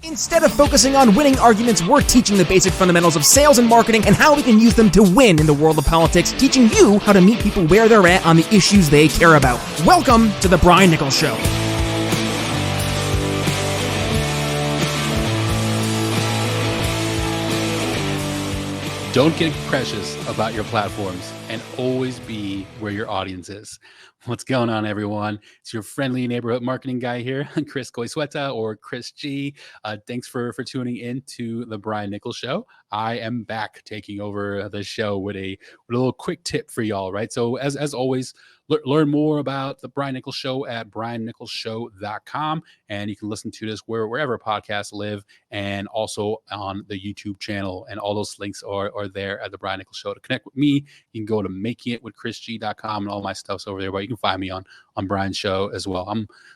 Instead of focusing on winning arguments, we're teaching the basic fundamentals of sales and marketing and how we can use them to win in the world of politics, teaching you how to meet people where they're at on the issues they care about. Welcome to The Brian Nichols Show. Don't get precious about your platforms and always be where your audience is. What's going on, everyone? It's your friendly neighborhood marketing guy here, Chris Goyzueta or Chris G. Thanks for tuning in to the Brian Nichols Show. I am back taking over the show with a little quick tip for y'all, right? So as always, learn more about the Brian Nichols Show at briannicholsshow.com, and you can listen to this wherever podcasts live, and also on the YouTube channel. And all those links are there at the Brian Nichols Show. To connect with me, you can go to makingitwithchrisg.com, and all my stuff's over there. But you can find me on Brian's show as well.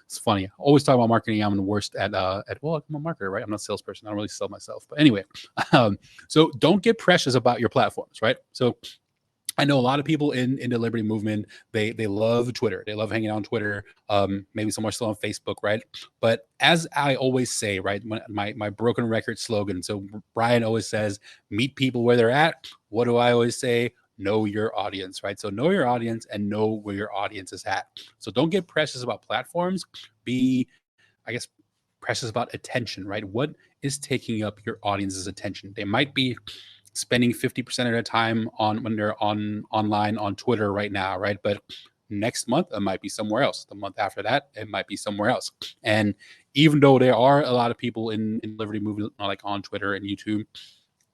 It's funny. I always talk about marketing. I'm the worst at well, I'm a marketer, right? I'm not a salesperson. I don't really sell myself. But anyway, so don't get precious about your platforms, right? So I know a lot of people in the liberty movement, they love Twitter. They love hanging out on Twitter. Maybe some are still on Facebook, right? But as I always say, right, my broken record slogan. So Brian always says, meet people where they're at. What do I always say? Know your audience, right? So know your audience and know where your audience is at. So don't get precious about platforms. Be, I guess, precious about attention, right? What is taking up your audience's attention? They might be spending 50% of their time when they're online on Twitter right now, right? But next month it might be somewhere else. The month after that, it might be somewhere else. And even though there are a lot of people in Liberty movement like on Twitter and YouTube,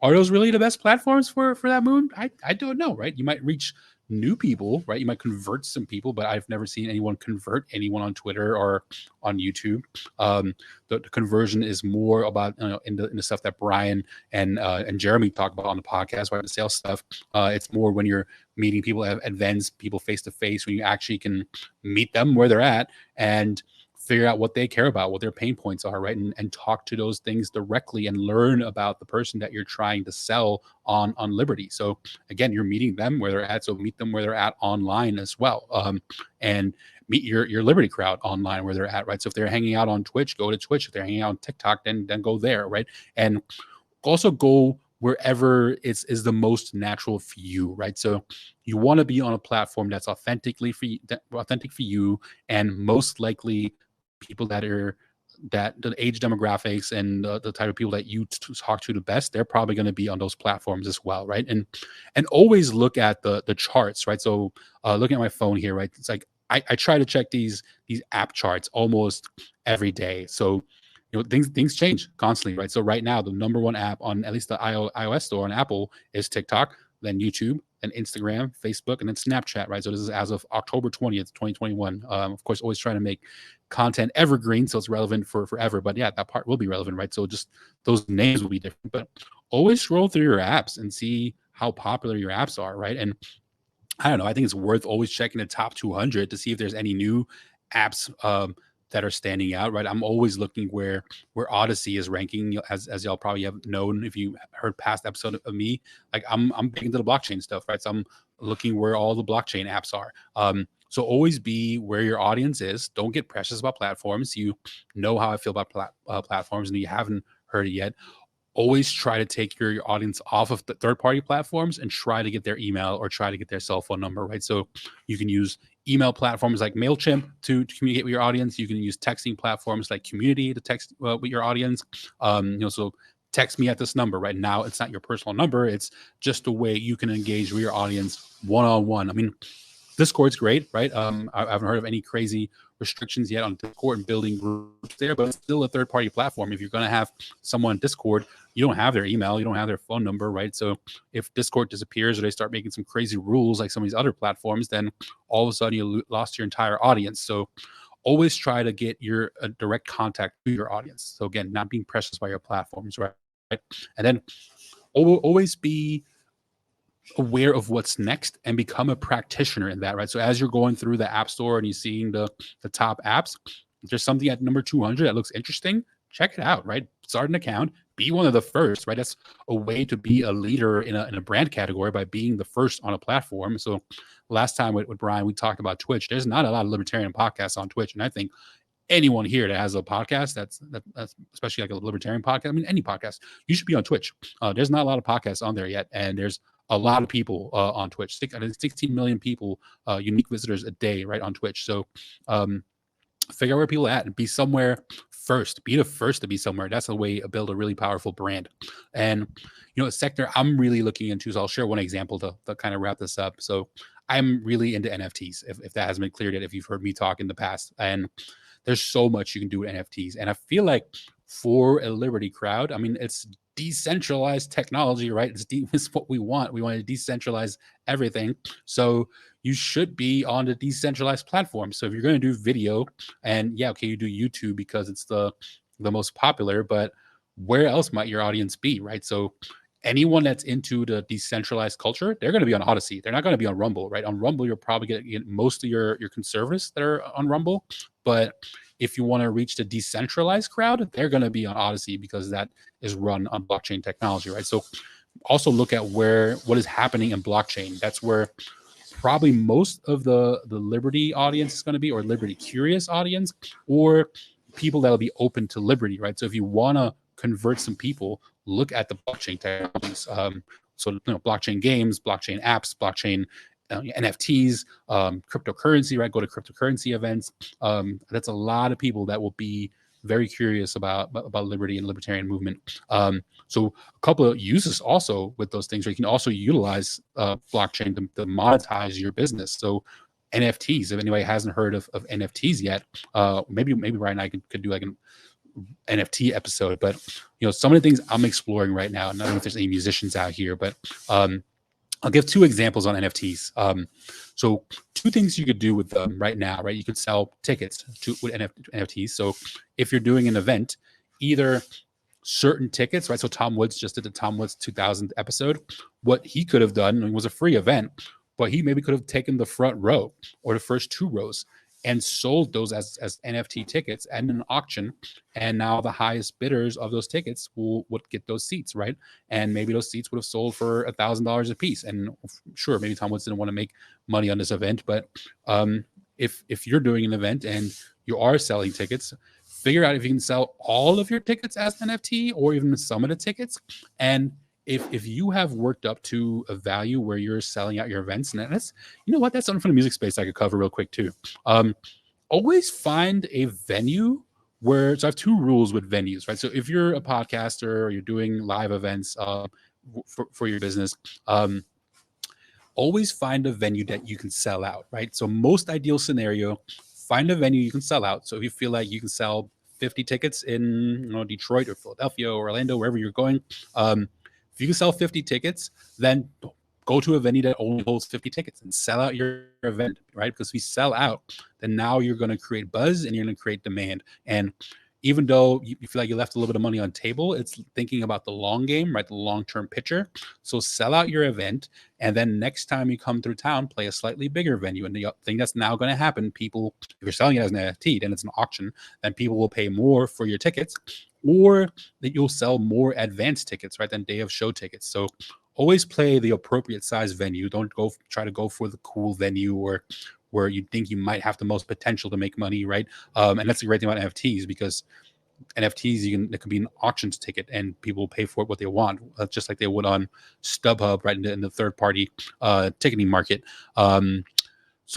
are those really the best platforms for that movement? I don't know, right? You might reach new people, right? You might convert some people, but I've never seen anyone convert anyone on Twitter or on YouTube. The conversion is more about in the stuff that Brian and Jeremy talk about on the podcast, right? The sales stuff. It's more when you're meeting people at events, people face to face, when you actually can meet them where they're at and figure out what they care about, what their pain points are, right? And talk to those things directly and learn about the person that you're trying to sell on Liberty. So again, you're meeting them where they're at. So meet them where they're at online as well. And meet your Liberty crowd online where they're at, right? So if they're hanging out on Twitch, go to Twitch. If they're hanging out on TikTok, then go there, right? And also go wherever is the most natural for you, right? So you want to be on a platform that's authentic for you, and most likely people that the age demographics and the type of people that you talk to the best, they're probably going to be on those platforms as well, right? And always look at the charts, right? So looking at my phone here, right? It's like I try to check these app charts almost every day. So things change constantly, right? So right now, the number one app on at least the iOS store on Apple is TikTok, then YouTube, then Instagram, Facebook, and then Snapchat, right? So this is as of October 20th, 2021. Of course, always trying to make content evergreen, so it's relevant for forever. But yeah, that part will be relevant, right? So just those names will be different. But always scroll through your apps and see how popular your apps are, right? And I don't know, I think it's worth always checking the top 200 to see if there's any new apps that are standing out, right? I'm always looking where Odyssey is ranking, as y'all probably have known if you heard past episode of me. Like I'm big into the blockchain stuff, right? So I'm looking where all the blockchain apps are. So always be where your audience is. Don't get precious about platforms. You know how I feel about platforms, and you haven't heard it yet. Always try to take your audience off of the third-party platforms and try to get their email or try to get their cell phone number, right? So you can use email platforms like MailChimp to communicate with your audience. You can use texting platforms like Community to text with your audience. So text me at this number. Right now, it's not your personal number. It's just a way you can engage with your audience one-on-one. I mean, Discord's great, right? I haven't heard of any crazy restrictions yet on Discord and building groups there, but it's still a third-party platform. If you're going to have someone on Discord, you don't have their email, you don't have their phone number, right? So if Discord disappears or they start making some crazy rules like some of these other platforms, then all of a sudden you lost your entire audience. So always try to get your direct contact to your audience. So again, not being precious by your platforms, right? And then always be aware of what's next and become a practitioner in that, right? So as you're going through the app store and you're seeing the top apps, if there's something at number 200 that looks interesting, check it out, right? Start an account, be one of the first, right? That's a way to be a leader in a brand category, by being the first on a platform. So last time with Brian, we talked about Twitch. There's not a lot of libertarian podcasts on Twitch, and I think anyone here that has a podcast that's especially like a libertarian podcast. I mean, any podcast, you should be on Twitch. There's not a lot of podcasts on there yet, and there's a lot of people on Twitch. 16 million people, unique visitors a day, right, on Twitch. So figure out where people are at and be somewhere first. Be the first to be somewhere. That's a way to build a really powerful brand. And a sector I'm really looking into. So I'll share one example to kind of wrap this up. So I'm really into NFTs. If that hasn't been cleared yet, if you've heard me talk in the past, and there's so much you can do with NFTs. And I feel like for a Liberty crowd, I mean, it's decentralized technology, right? It's what we want. We want to decentralize everything. So you should be on the decentralized platform. So if you're going to do video, and yeah, okay, you do YouTube because it's the most popular, but where else might your audience be, right? So anyone that's into the decentralized culture, they're going to be on Odyssey. They're not going to be on Rumble, right? On Rumble, you're probably going to get most of your conservatives that are on Rumble. But if you want to reach the decentralized crowd, they're going to be on Odyssey because that is run on blockchain technology, right? So also look at what is happening in blockchain. That's where probably most of the Liberty audience is going to be, or Liberty curious audience, or people that'll be open to Liberty, right? So if you want to convert some people, look at the blockchain technologies. So blockchain games, blockchain apps, blockchain NFTs, cryptocurrency, right? Go to cryptocurrency events. That's a lot of people that will be very curious about liberty and libertarian movement. So a couple of uses also with those things, where you can also utilize blockchain to monetize your business. So NFTs, if anybody hasn't heard of NFTs yet, maybe Ryan and I could do like an NFT episode. But some of the things I'm exploring right now, and I don't know if there's any musicians out here, but I'll give two examples on NFTs. So two things you could do with them right now, right? You could sell tickets with NFTs. So if you're doing an event, either certain tickets, right? So Tom Woods just did the Tom Woods 2000 episode. What he could have done was a free event, but he maybe could have taken the front row or the first two rows and sold those as NFT tickets at an auction. And now the highest bidders of those tickets would get those seats, right? And maybe those seats would have sold for $1,000 a piece. And sure, maybe Tom Woods didn't want to make money on this event, but if you're doing an event and you are selling tickets, figure out if you can sell all of your tickets as NFT or even some of the tickets. And if you have worked up to a value where you're selling out your events, and that's, that's something from the music space I could cover real quick too. Always find a venue so I have two rules with venues, right? So if you're a podcaster or you're doing live events for your business, always find a venue that you can sell out, right? So most ideal scenario, find a venue you can sell out. So if you feel like you can sell 50 tickets in Detroit or Philadelphia or Orlando, wherever you're going, if you can sell 50 tickets, then go to a venue that only holds 50 tickets and sell out your event, right? Because if you sell out, then now you're going to create buzz and you're going to create demand. And even though you feel like you left a little bit of money on the table, it's thinking about the long game, right? The long-term picture. So sell out your event. And then next time you come through town, play a slightly bigger venue. And the thing that's now going to happen, people, if you're selling it as an NFT, then it's an auction, then people will pay more for your tickets, or that you'll sell more advanced tickets, right, than day of show tickets. So always play the appropriate size venue. Don't try to go for the cool venue or where you think you might have the most potential to make money, right? And that's the great thing about NFTs, because NFTs, it can be an auction ticket and people will pay for it what they want, just like they would on StubHub, right, in the third party ticketing market. So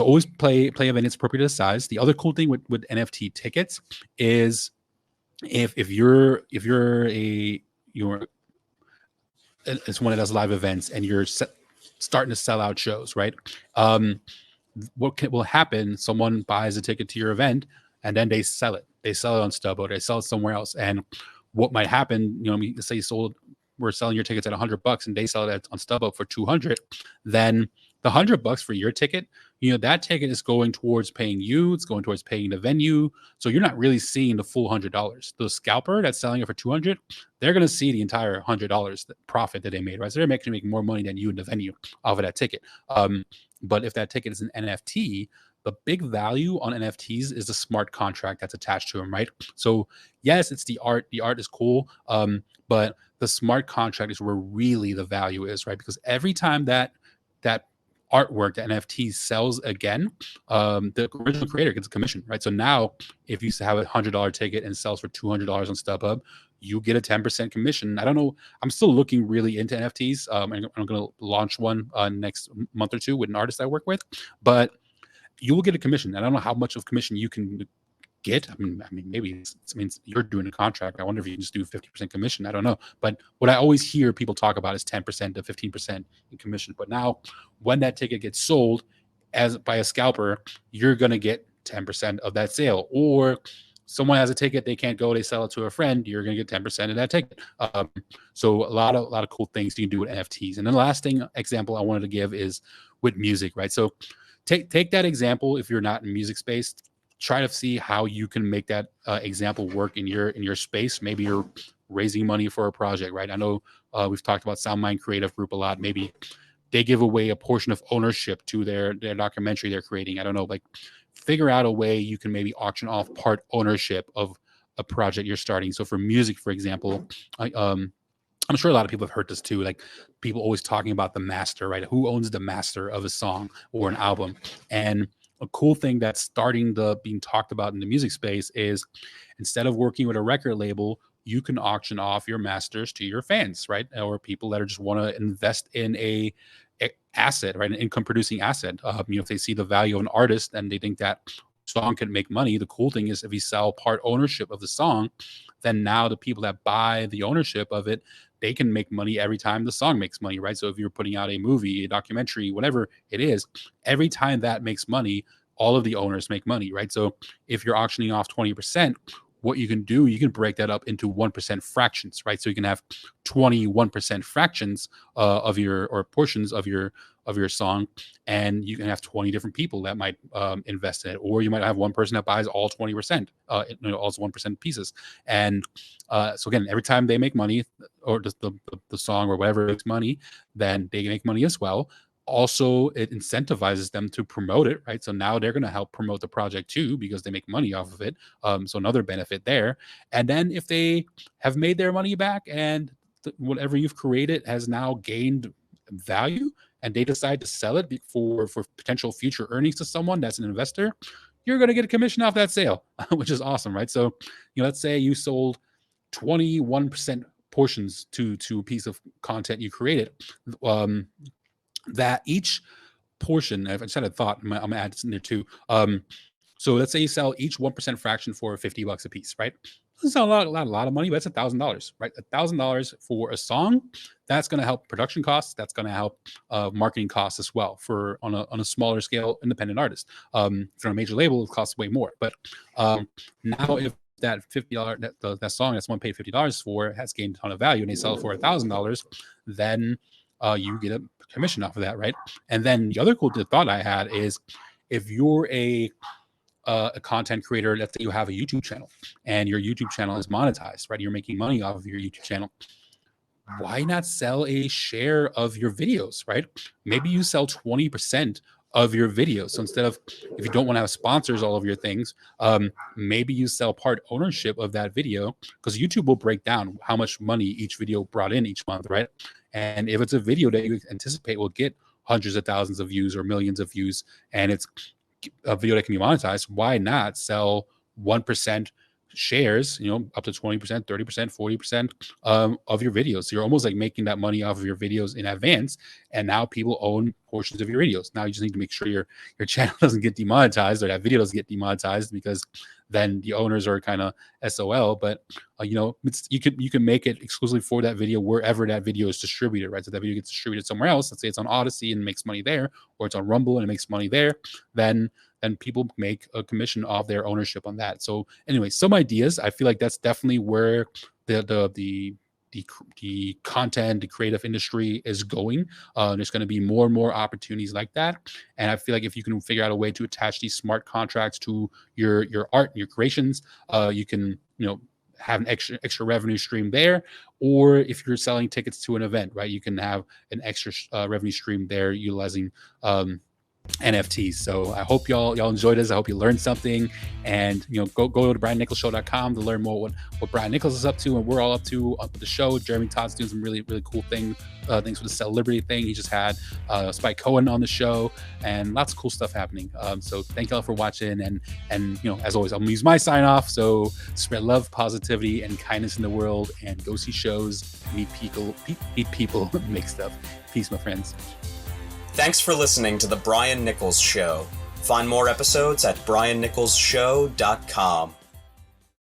always play a venue that's appropriate to size. The other cool thing with NFT tickets is if you're it's one that does live events and you're starting to sell out shows, right? What will happen? Someone buys a ticket to your event and then they sell it. They sell it on StubHub, they sell it somewhere else. And what might happen, say we're selling your tickets at $100 and they sell it on StubHub for 200, then the $100 for your ticket, that ticket is going towards paying you. It's going towards paying the venue. So you're not really seeing the full $100. The scalper that's selling it for 200, they're going to see the entire $100 profit that they made, right? So they're actually making more money than you in the venue off of that ticket. But if that ticket is an NFT, the big value on NFTs is the smart contract that's attached to them, right? So yes, it's the art. The art is cool, but the smart contract is where really the value is, right? Because every time that artwork that NFT sells again, the original creator gets a commission, right? So now if you have a $100 ticket and sells for $200 on StubHub, you get a 10% commission. I don't know. I'm still looking really into NFTs. And I'm going to launch one next month or two with an artist I work with, but you will get a commission. I don't know how much of commission you can get. I mean, maybe it means you're doing a contract. I wonder if you can just do 50% commission. I don't know. But what I always hear people talk about is 10% to 15% in commission. But now when that ticket gets sold as by a scalper, you're going to get 10% of that sale. Or someone has a ticket, they can't go, they sell it to a friend, you're going to get 10% of that ticket. So a lot of cool things you can do with NFTs. And then the last example I wanted to give is with music, right? So take that example. If you're not in music space, try to see how you can make that example work in your space. Maybe you're raising money for a project, right? I know we've talked about SoundMind Creative Group a lot. Maybe they give away a portion of ownership to their documentary they're creating. I don't know, like figure out a way you can maybe auction off part ownership of a project you're starting. So for music, for example, I'm sure a lot of people have heard this too. Like people always talking about the master, right? Who owns the master of a song or an album? And a cool thing that's starting to being talked about in the music space is instead of working with a record label, you can auction off your masters to your fans, right? Or people that are just want to invest in a asset, right? An income producing asset. If they see the value of an artist and they think that song can make money, the cool thing is if you sell part ownership of the song, then now the people that buy the ownership of it, they can make money every time the song makes money, right? So if you're putting out a movie, a documentary, whatever it is, every time that makes money, all of the owners make money, right? So if you're auctioning off 20%, what you can do, you can break that up into 1% fractions, right? So you can have 21% fractions of your or portions of your song, and you can have 20 different people that might invest in it, or you might have one person that buys all 20%, all 1% pieces. And so again, every time they make money, or just the song or whatever makes money, then they make money as well. Also, it incentivizes them to promote it, right? So now they're going to help promote the project too because they make money off of it. So another benefit there. And then if they have made their money back and whatever you've created has now gained value, and they decide to sell it for potential future earnings to someone that's an investor, you're going to get a commission off that sale, which is awesome, right? So, let's say you sold 21% portions to a piece of content you created. That each portion, I just had a thought, I'm gonna add this in there too. So let's say you sell each 1% fraction for $50 a piece, right? It's not a lot of money, but it's $1,000, right? $1,000 for a song. That's going to help production costs. That's going to help marketing costs as well for on a smaller scale independent artist. For a major label, it costs way more. But now if that $50 that song that someone paid $50 for has gained a ton of value and they sell it for $1,000, then you get a commission off of that, right? And then the other cool thought I had is if you're a content creator, let's say you have a YouTube channel and your YouTube channel is monetized, right? You're making money off of your YouTube channel. Why not sell a share of your videos, right? Maybe you sell 20% of your videos. So instead of, if you don't want to have sponsors all of your things, maybe you sell part ownership of that video, because YouTube will break down how much money each video brought in each month, right? And if it's a video that you anticipate will get hundreds of thousands of views or millions of views, and it's a video that can be monetized, why not sell 1% shares, up to 20%, 30%, 40% of your videos? So you're almost like making that money off of your videos in advance, and now people own portions of your videos. Now you just need to make sure your channel doesn't get demonetized, or that video doesn't get demonetized, because then the owners are kind of SOL. But you can make it exclusively for that video wherever that video is distributed, right? So that video gets distributed somewhere else. Let's say it's on Odyssey and makes money there, or it's on Rumble and it makes money there. Then people make a commission off their ownership on that. So anyway, some ideas. I feel like that's definitely where the content, the creative industry is going. There's going to be more and more opportunities like that. And I feel like if you can figure out a way to attach these smart contracts to your art and your creations, you can, have an extra revenue stream there. Or if you're selling tickets to an event, right, you can have an extra revenue stream there utilizing NFTs. So I hope y'all enjoyed this. I hope you learned something, and go to BrianNicholsShow.com to learn more what Brian Nichols is up to and we're all up to with the show. Jeremy Todd's doing some really cool things with the Cell Liberty thing. He just had Spike Cohen on the show, and lots of cool stuff happening. So thank y'all for watching, and as always, I'm gonna use my sign off. So spread love, positivity, and kindness in the world, and go see shows, meet people, make stuff. Peace, my friends. Thanks for listening to The Brian Nichols Show. Find more episodes at briannicholsshow.com.